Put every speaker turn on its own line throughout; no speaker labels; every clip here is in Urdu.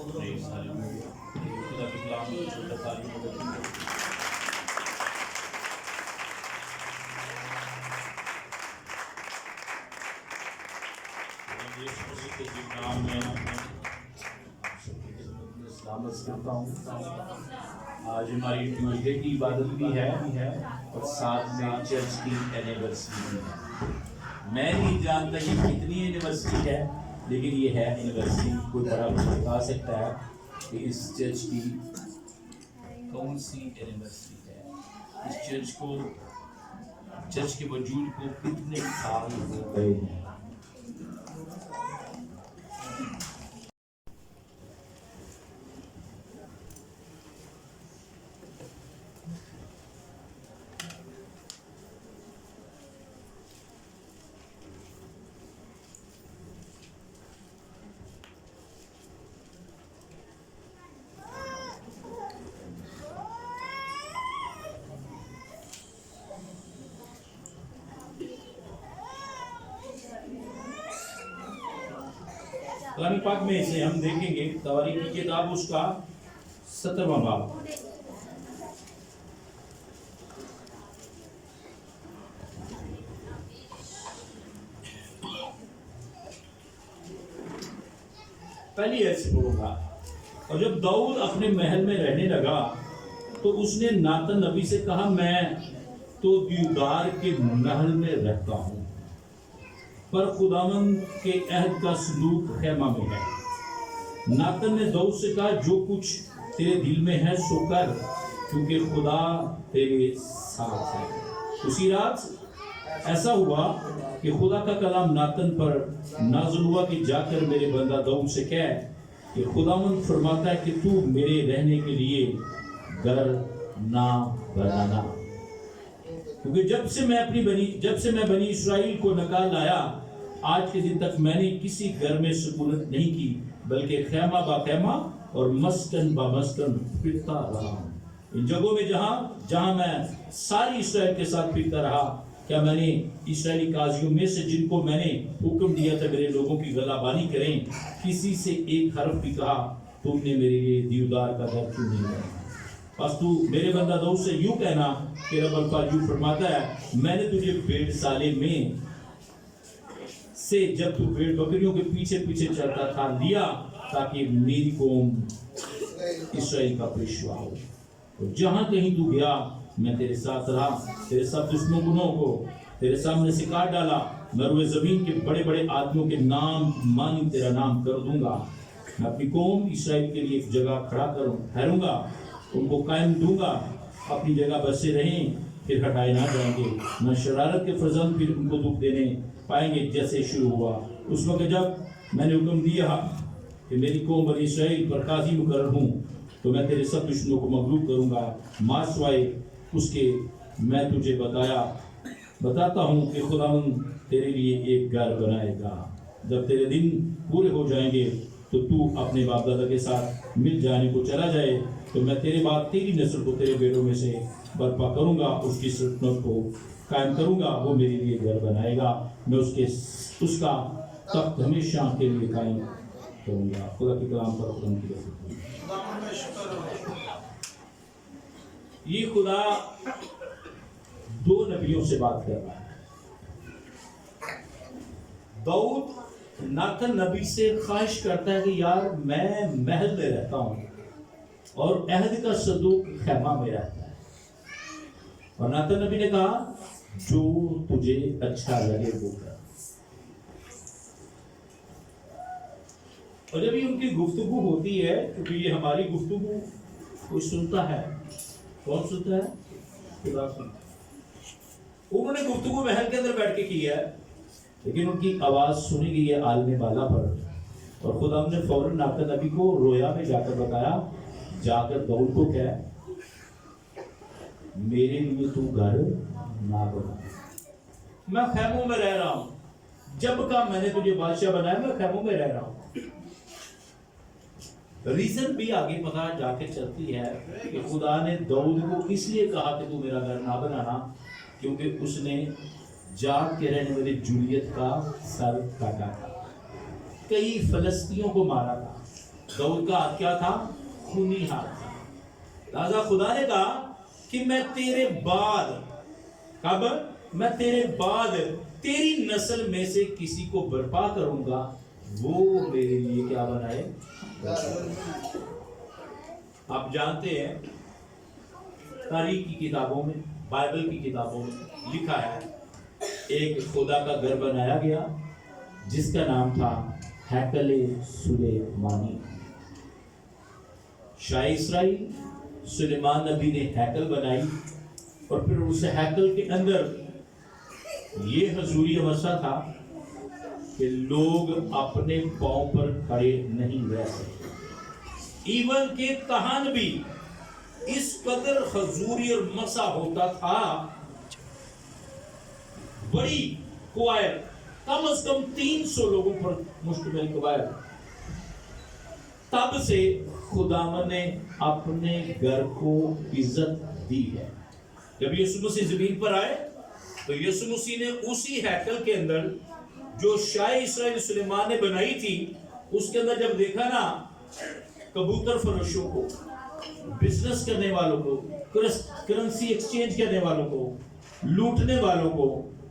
آج ہماری ٹیوزڈے کی عبادت بھی ہے اور ساتھ میں چرچ کی اینیورسری بھی ہے. میں نہیں جانتا یہ کتنی اینیورسری ہے، لیکن یہ ہے اینیورسری. کوئی بڑا بتا سکتا ہے کہ اس چرچ کی کون سی اینیورسری ہے؟ اس چرچ کے وجود کو کتنے سال ہو گئے ہیں؟ کلام پاک میں اسے ہم دیکھیں گے تواریخ کی کتاب اس کا 17واں باب. پہلی ایسے ہوگا. اور جب داؤد اپنے محل میں رہنے لگا تو اس نے ناتن نبی سے کہا میں تو دیودار کے محل میں رہتا ہوں، پر خداوند کے عہد کا صندوق خیمہ میں ہے. ناتن نے داؤد سے کہا جو کچھ تیرے دل میں ہے سو کر، کیونکہ خدا تیرے ساتھ ہے. اسی رات ایسا ہوا کہ خدا کا کلام ناتن پر نازل ہوا کہ جا کر میرے بندہ داؤد سے کہہ کہ خداوند فرماتا ہے کہ تو میرے رہنے کے لیے گھر نہ بنانا، کیونکہ جب سے میں بنی اسرائیل کو نکال لایا آج کے دن تک میں نے کسی گھر میں سکونت نہیں کی، بلکہ خیمہ با خیمہ اور مسکن با مسکن پھرتا رہا. ان جگہوں میں جہاں میں ساری اسرائیل کے ساتھ پھرتا رہا، کیا میں نے اسرائیلی قاضیوں میں سے جن کو میں نے حکم دیا تھا میرے لوگوں کی غلہ بانی کریں، کسی سے ایک حرف بھی کہا تم نے میرے لیے دیودار کا گھر کیوں نہیں بنایا؟ بس تو میرے بندہ داؤد سے یوں کہنا کہ رب الفاظ یوں فرماتا ہے میں نے تجھے بھیڑ سالے میں سے جب تو بھیڑ بکریوں کے پیچھے پیچھے چلتا تھا لیا، تاکہ میری قوم اسرائیل کا پیشوا ہو. اور جہاں کہیں تو گیا میں تیرے ساتھ رہا، تیرے سب دشمنوں کو تیرے سامنے سے کاٹ ڈالا. میں روئے زمین کے بڑے بڑے آدمیوں کے نام مانی تیرا نام کر دوں گا. میں اپنی قوم اسرائیل کے لیے ایک جگہ کھڑا ٹھہروں گا، ان کو قائم دوں گا، اپنی جگہ بسے رہیں پھر ہٹائے نہ جائیں گے. نہ شرارت کے فرزند پھر ان کو دکھ دینے پائیں گے جیسے شروع ہوا اس وقت جب میں نے حکم دیا کہ میری قوم بنی اسرائیل پر قاضی مقرر ہوں، تو میں تیرے سب دشمنوں کو مغلوب کروں گا. ماں سوائے اس کے میں تجھے بتاتا ہوں کہ خداوند تیرے لیے ایک گھر بنائے گا. جب تیرے دن پورے ہو جائیں گے تو تو اپنے باپ دادا کے ساتھ مل جانے کو چلا جائے، تو میں تیرے بعد تیری نسل کو تیرے بیٹوں میں سے برپا کروں گا، اس کی سلطنت کو قائم کروں گا. وہ میرے لیے گھر بنائے گا، میں اس کا تخت ہمیشہ کے لیے قائم کروں گا. خدا کے کلام پر خدا کی برکت. یہ خدا دو نبیوں سے بات کر رہا ہے. داؤد ناتن نبی سے خواہش کرتا ہے کہ یار میں محل میں رہتا ہوں اور عہد کا صندوق خیمہ میں رہتا ہے، اور ناتن نبی نے کہا جو تجھے اچھا لگے وہ کر. اور جب یہ ان کی گفتگو ہوتی ہے، کیونکہ یہ ہماری گفتگو کوئی سنتا ہے. کون سنتا ہے؟ خدا سنتا ہے. انہوں نے گفتگو محل کے اندر بیٹھ کے کی ہے، لیکن ان کی آواز سنی گئی ہے عالم بالا پر. اور خدا نے فوراً ناتن نبی کو رویا میں جا کر بتایا، جا کر داؤد کو کہہ میرے لیے تو گھر نہ بنا، میں خیموں میں رہ رہا ہوں. جب کا میں نے تجھے بادشاہ بنایا میں خیموں میں رہ رہا ہوں. ریزن بھی آگے پتا جا کے چلتی ہے کہ خدا نے داؤد کو اس لیے کہا کہ تو میرا گھر نہ بنانا، کیونکہ اس نے جاگ کے رہنے والی جولیت کا سر کاٹا تھا، کئی فلسطینیوں کو مارا تھا. داؤد کا ہاتھ کیا تھا؟ خونی ہاتھ تھا. لہذا خدا نے کہا کہ میں تیرے بعد، کب؟ میں تیرے بعد تیری نسل میں سے کسی کو برپا کروں گا، وہ میرے لیے کیا بنائے؟ آپ جانتے ہیں تاریخ کی کتابوں میں، بائبل کی کتابوں میں لکھا ہے ایک خدا کا گھر بنایا گیا جس کا نام تھا ہیکل سلیمانی. شاہ اسرائیل سلیمان نبی نے ہیکل بنائی اور پھر اس ہیکل کے اندر یہ حضوری مسئلہ تھا کہ لوگ اپنے پاؤں پر کھڑے نہیں رہ سکتے. ایون کہ کہن بھی اس قدر حضوری اور مسا ہوتا تھا، بڑی کوائر، کم از کم 300 لوگوں پر مشتمل کوائر. تب سے خداوند نے اپنے گھر کو عزت دی ہے. جب یسوع مسیح زمین پر آئے تو یسوع مسیح نے اسی ہیکل کے اندر جو شاہ اسرائیل سلیمان نے بنائی تھی، اس کے اندر جب دیکھا نا کبوتر فروشوں کو، بزنس کرنے والوں کو، کرنسی ایکسچینج کرنے والوں کو، لوٹنے والوں کو،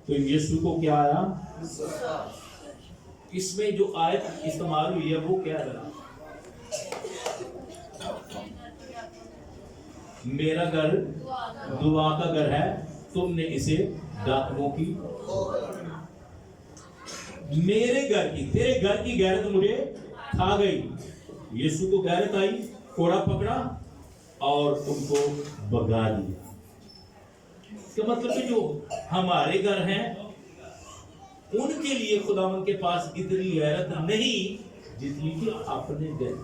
تو یسوع کو کیا آیا؟ اس میں جو آیت استعمال ہوئی ہے وہ کیا ہے؟ میرا گھر دعا کا گھر ہے، تم نے اسے ڈاکوؤں کی. میرے گھر کی، تیرے گھر کی غیرت مجھے کھا گئی. یسوع کو غیرت آئی، کوڑا پکڑا اور ان کو بگا دیا. اس کا مطلب کہ جو ہمارے گھر ہیں ان کے لیے خداوند کے پاس اتنی غیرت نہیں جتنی کہ اپنے گھر.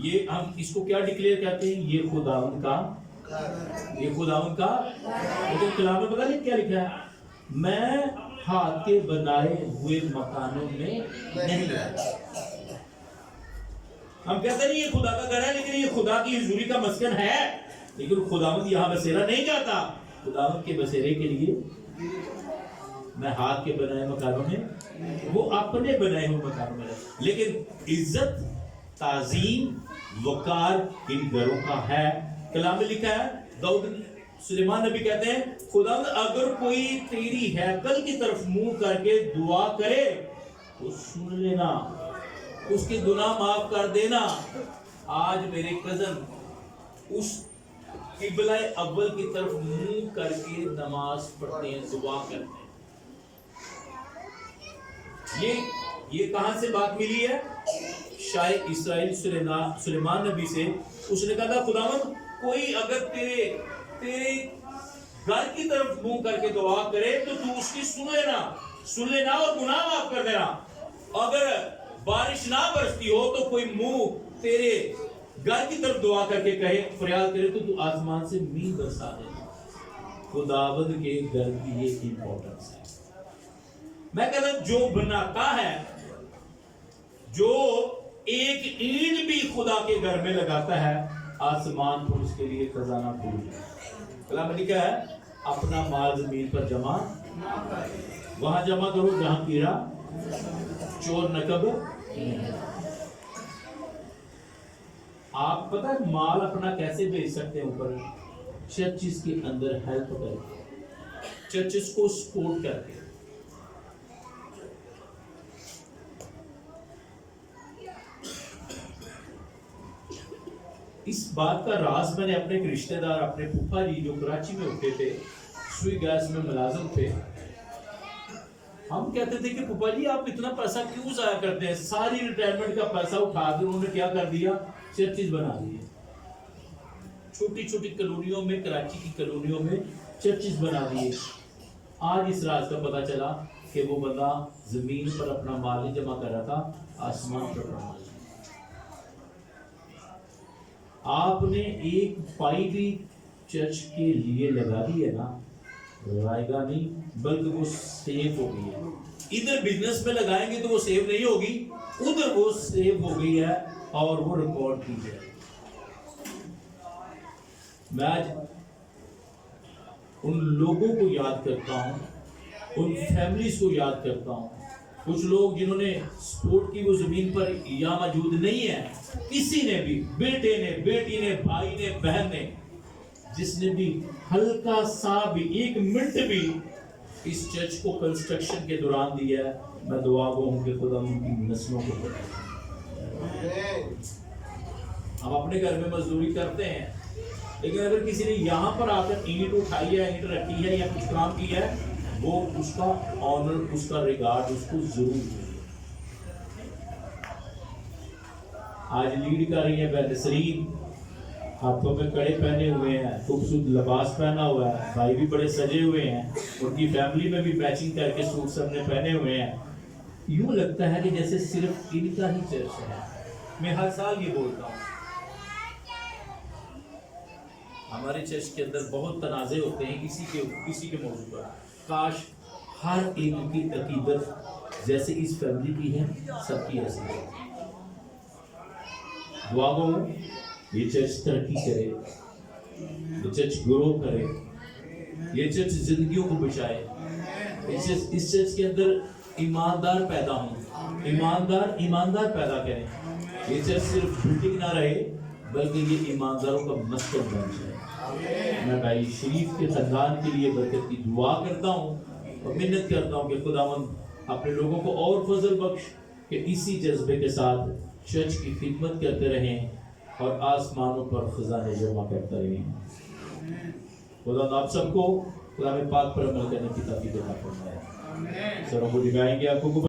یہ ہم اس کو کیا ڈکلیئر کہتے ہیں؟ یہ خداوند کا، یہ خداوند کا. لیکن کلام میں پتہ نہیں کیا لکھا ہے؟ میں ہاتھ کے بنائے ہوئے مکانوں میں نہیں رہتا. ہم کہتے ہیں یہ خدا کا گھر ہے، لیکن یہ خدا کی حضوری کا مسکن ہے، لیکن خداوند یہاں بسیرا نہیں چاہتا. خداوند کے بسیرے کے لیے میں ہاتھ کے بنائے مکانوں میں، وہ اپنے بنائے ہوئے مکانوں میں رہتا. لیکن عزت، تعظیم، وقار ان گھروں کا ہے. کلام میں لکھا ہے، داؤد سلیمان نبی کہتے ہیں خداوند اگر کوئی تیری ہیکل کی طرف منہ کر کے دعا کرے تو سن لینا، اس کے گناہ معاف کر دینا. آج میرے کزن اس قبلہ اول کی طرف منہ کر کے نماز پڑھتے ہیں، دعا کرتے ہیں. یہ کہاں سے بات ملی ہے؟ شاہ اسرائیل سلیمان نبی سے. اس نے کہا تھا خداوند کوئی اگر تیرے گھر کی طرف منہ کر کے دعا کرے تو اس کی سن لینا اور گناہ معاف کر دینا. اگر بارش نہ برستی ہو تو کوئی منہ تیرے گھر کی طرف دعا کر کے کہے، فریاد کرے تو آسمان سے میل برسا دینا. خداوند کے گھر کی یہ امپورٹنس ہے. میں کہتا ہوں جو بناتا ہے، جو ایک اینٹ بھی خدا کے گھر میں لگاتا ہے، آسمان پر اس کے لیے خزانہ کھول جائے. کلام میں لکھا ہے اپنا مال زمین پر جمع، وہاں جمع کرو جہاں کیڑا چور نکب. آپ پتہ ہے مال اپنا کیسے بھیج سکتے ہیں اوپر؟ چرچز کے اندر ہیلپ کر کے، چرچز کو سپورٹ کر کے. اس بات کا راز میں نے اپنے ایک رشتہ دار، اپنے پھپھا جی جو کراچی میں ہوتے تھے، سوئی گیس میں ملازم تھے. ہم کہتے تھے کہ پھپھا جی آپ اتنا پیسہ کیوں ضائع کرتے ہیں؟ ساری ریٹائرمنٹ کا پیسہ اٹھا کے انہوں نے کیا کر دیا؟ چرچز بنا دیے. چھوٹی چھوٹی کالونیوں میں، کراچی کی کالونیوں میں چرچز بنا دیے. آج اس راز کا پتہ چلا کہ وہ بندہ زمین پر اپنا مال نہیں جمع کر رہا تھا، آسمان پر اپنا مال. آپ نے ایک پائی بھی چرچ کے لیے لگا دی ہے نا، لگائے گا نہیں بلکہ وہ سیو ہو گئی ہے. ادھر بزنس میں لگائیں گے تو وہ سیو نہیں ہوگی، ادھر وہ سیو ہو گئی ہے اور وہ ریکارڈ کی جائے. میں آج ان لوگوں کو یاد کرتا ہوں ان فیملیز کو یاد کرتا ہوں. کچھ لوگ جنہوں نے سپورٹ کی وہ زمین پر یا موجود نہیں ہے, کسی نے بھی, بیٹے نے, بیٹی نے, بھائی نے, بہن نے, جس نے بھی ہلکا سا بھی 1 منٹ بھی اس چرچ کو کنسٹرکشن کے دوران دیا ہے, میں دعا گو ہوں کہ خدا ان کی نسلوں کو بڑھائے. ہم اپنے گھر میں مزدوری کرتے ہیں, لیکن اگر کسی نے یہاں پر آ کر اینٹ اٹھائی ہے, اینٹ رکھی ہے یا کچھ کام کیا ہے, وہ اس کا آنر, اس کا ریگارڈ اس کو ضرور دے. آج لیڈ کر رہی ہے بہن نسرین, ہاتھوں میں کڑے پہنے ہوئے ہیں, خوبصورت لباس پہنا ہوا ہے, بھائی بھی بڑے سجے ہوئے ہیں, ان کی فیملی میں بھی میچنگ کر کے سوٹ سب نے پہنے ہوئے ہیں. یوں لگتا ہے کہ جیسے صرف ان کا ہی چرچ ہے. میں ہر سال یہ بولتا ہوں, ہمارے چرچ کے اندر بہت تنازع ہوتے ہیں کسی کے موضوع پر. کاش ہر ایک کی عقیدت جیسے اس فیملی کی ہے, سب کی ایسی ہے. دعا گو یہ چرچ ترقی کرے, یہ چرچ گرو کرے, یہ چرچ زندگیوں کو بچائے, اس چرچ کے اندر ایماندار پیدا ہوں, ایماندار پیدا کریں. یہ چرچ صرف بلڈنگ نہ رہے بلکہ یہ ایمانداروں کا مسکن بن جائے. میں بھائی شریف کے خاندان کے لیے برکت کی دعا کرتا ہوں اور منت کرتا ہوں کہ خداوند اپنے لوگوں کو اور فضل بخش کہ اسی جذبے کے ساتھ چرچ کی خدمت کرتے رہیں اور آسمانوں پر خزانے جمع کرتے رہیں. خدا آپ سب کو کلام پاک پر عمل کرنے کی توفیق عطا فرمائے. سروں کو دکھائیں گے آپ کو